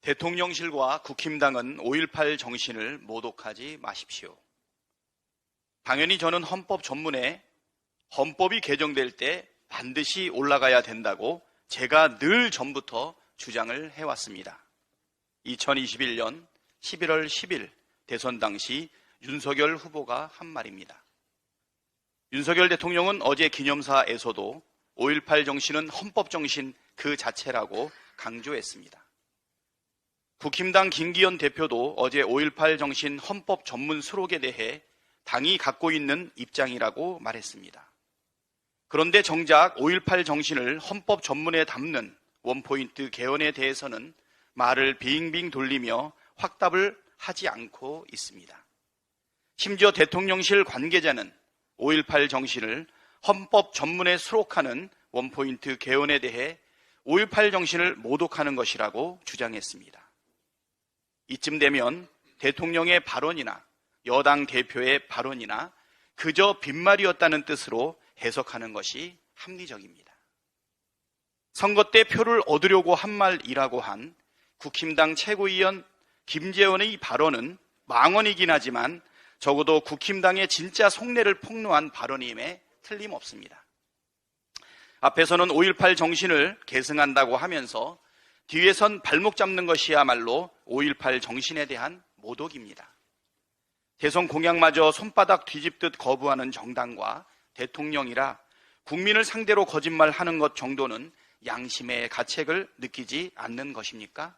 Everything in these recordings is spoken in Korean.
대통령실과 국힘당은 5.18 정신을 모독하지 마십시오. 당연히 저는 헌법 전문에 헌법이 개정될 때 반드시 올라가야 된다고 제가 늘 전부터 주장을 해왔습니다. 2021년 11월 10일 대선 당시 윤석열 후보가 한 말입니다. 윤석열 대통령은 어제 기념사에서도 5.18 정신은 헌법 정신 그 자체라고 강조했습니다. 국힘당 김기현 대표도 어제 5.18 정신 헌법 전문 수록에 대해 당이 갖고 있는 입장이라고 말했습니다. 그런데 정작 5.18 정신을 헌법 전문에 담는 원포인트 개헌에 대해서는 말을 빙빙 돌리며 확답을 하지 않고 있습니다. 심지어 대통령실 관계자는 5.18 정신을 헌법 전문에 수록하는 원포인트 개헌에 대해 5.18 정신을 모독하는 것이라고 주장했습니다. 이쯤 되면 대통령의 발언이나 여당 대표의 발언이나 그저 빈말이었다는 뜻으로 해석하는 것이 합리적입니다. 선거 때 표를 얻으려고 한 말이라고 한 국힘당 최고위원 김재원의 발언은 망언이긴 하지만 적어도 국힘당의 진짜 속내를 폭로한 발언임에 틀림없습니다. 앞에서는 5.18 정신을 계승한다고 하면서 뒤에선 발목 잡는 것이야말로 5.18 정신에 대한 모독입니다. 대선 공약마저 손바닥 뒤집듯 거부하는 정당과 대통령이라 국민을 상대로 거짓말하는 것 정도는 양심의 가책을 느끼지 않는 것입니까?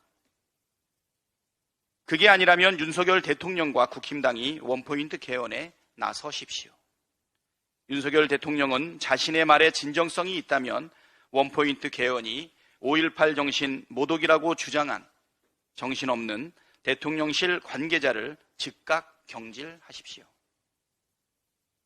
그게 아니라면 윤석열 대통령과 국힘당이 원포인트 개헌에 나서십시오. 윤석열 대통령은 자신의 말에 진정성이 있다면 원포인트 개헌이 5.18 정신 모독이라고 주장한 정신없는 대통령실 관계자를 즉각 경질하십시오.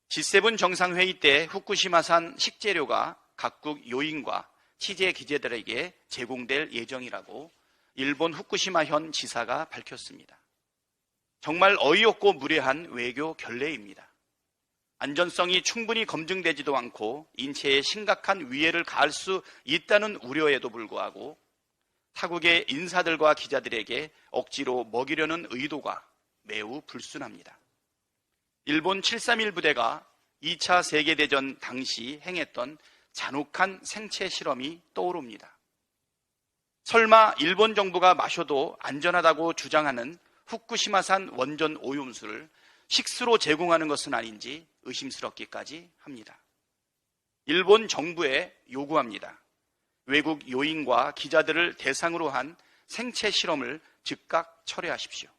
G7 정상회의 때 후쿠시마산 식재료가 각국 요인과 취재 기자들에게 제공될 예정이라고 일본 후쿠시마현 지사가 밝혔습니다. 정말 어이없고 무례한 외교 결례입니다. 안전성이 충분히 검증되지도 않고 인체에 심각한 위해를 가할 수 있다는 우려에도 불구하고 타국의 인사들과 기자들에게 억지로 먹이려는 의도가 매우 불순합니다. 일본 731 부대가 2차 세계대전 당시 행했던 잔혹한 생체 실험이 떠오릅니다. 설마 일본 정부가 마셔도 안전하다고 주장하는 후쿠시마산 원전 오염수를 식수로 제공하는 것은 아닌지 의심스럽기까지 합니다. 일본 정부에 요구합니다. 외국 요인과 기자들을 대상으로 한 생체 실험을 즉각 철회하십시오.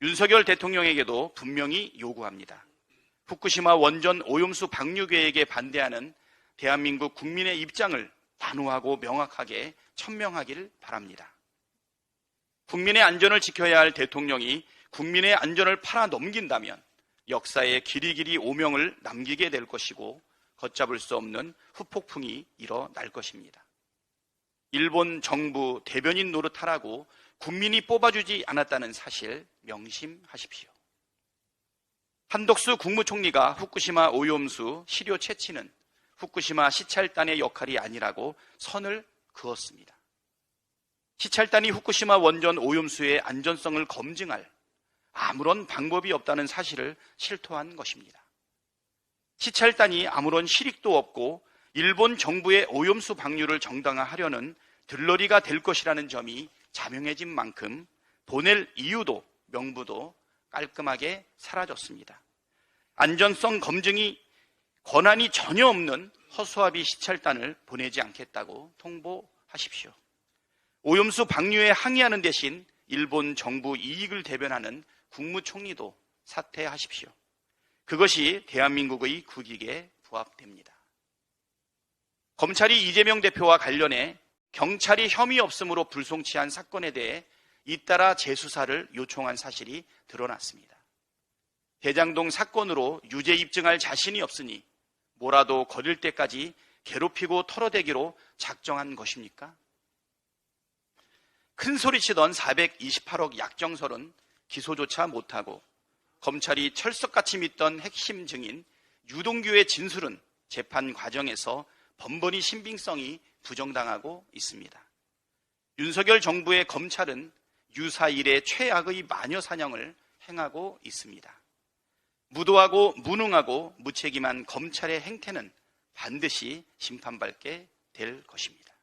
윤석열 대통령에게도 분명히 요구합니다. 후쿠시마 원전 오염수 방류 계획에 반대하는 대한민국 국민의 입장을 단호하고 명확하게 천명하길 바랍니다. 국민의 안전을 지켜야 할 대통령이 국민의 안전을 팔아넘긴다면 역사에 길이길이 오명을 남기게 될 것이고 걷잡을 수 없는 후폭풍이 일어날 것입니다. 일본 정부 대변인 노릇하라고 국민이 뽑아주지 않았다는 사실 명심하십시오. 한덕수 국무총리가 후쿠시마 오염수 시료 채취는 후쿠시마 시찰단의 역할이 아니라고 선을 그었습니다. 시찰단이 후쿠시마 원전 오염수의 안전성을 검증할 아무런 방법이 없다는 사실을 실토한 것입니다. 시찰단이 아무런 실익도 없고 일본 정부의 오염수 방류를 정당화하려는 들러리가 될 것이라는 점이 자명해진 만큼 보낼 이유도 명분도 깔끔하게 사라졌습니다. 안전성 검증이 권한이 전혀 없는 허수아비 시찰단을 보내지 않겠다고 통보하십시오. 오염수 방류에 항의하는 대신 일본 정부 이익을 대변하는 국무총리도 사퇴하십시오. 그것이 대한민국의 국익에 부합됩니다. 검찰이 이재명 대표와 관련해 경찰이 혐의 없음으로 불송치한 사건에 대해 잇따라 재수사를 요청한 사실이 드러났습니다. 대장동 사건으로 유죄 입증할 자신이 없으니 뭐라도 거릴 때까지 괴롭히고 털어대기로 작정한 것입니까? 큰 소리치던 428억 약정설은 기소조차 못하고 검찰이 철석같이 믿던 핵심 증인 유동규의 진술은 재판 과정에서 번번이 신빙성이 부정당하고 있습니다. 윤석열 정부의 검찰은 유사일의 최악의 마녀 사냥을 행하고 있습니다. 무도하고 무능하고 무책임한 검찰의 행태는 반드시 심판받게 될 것입니다.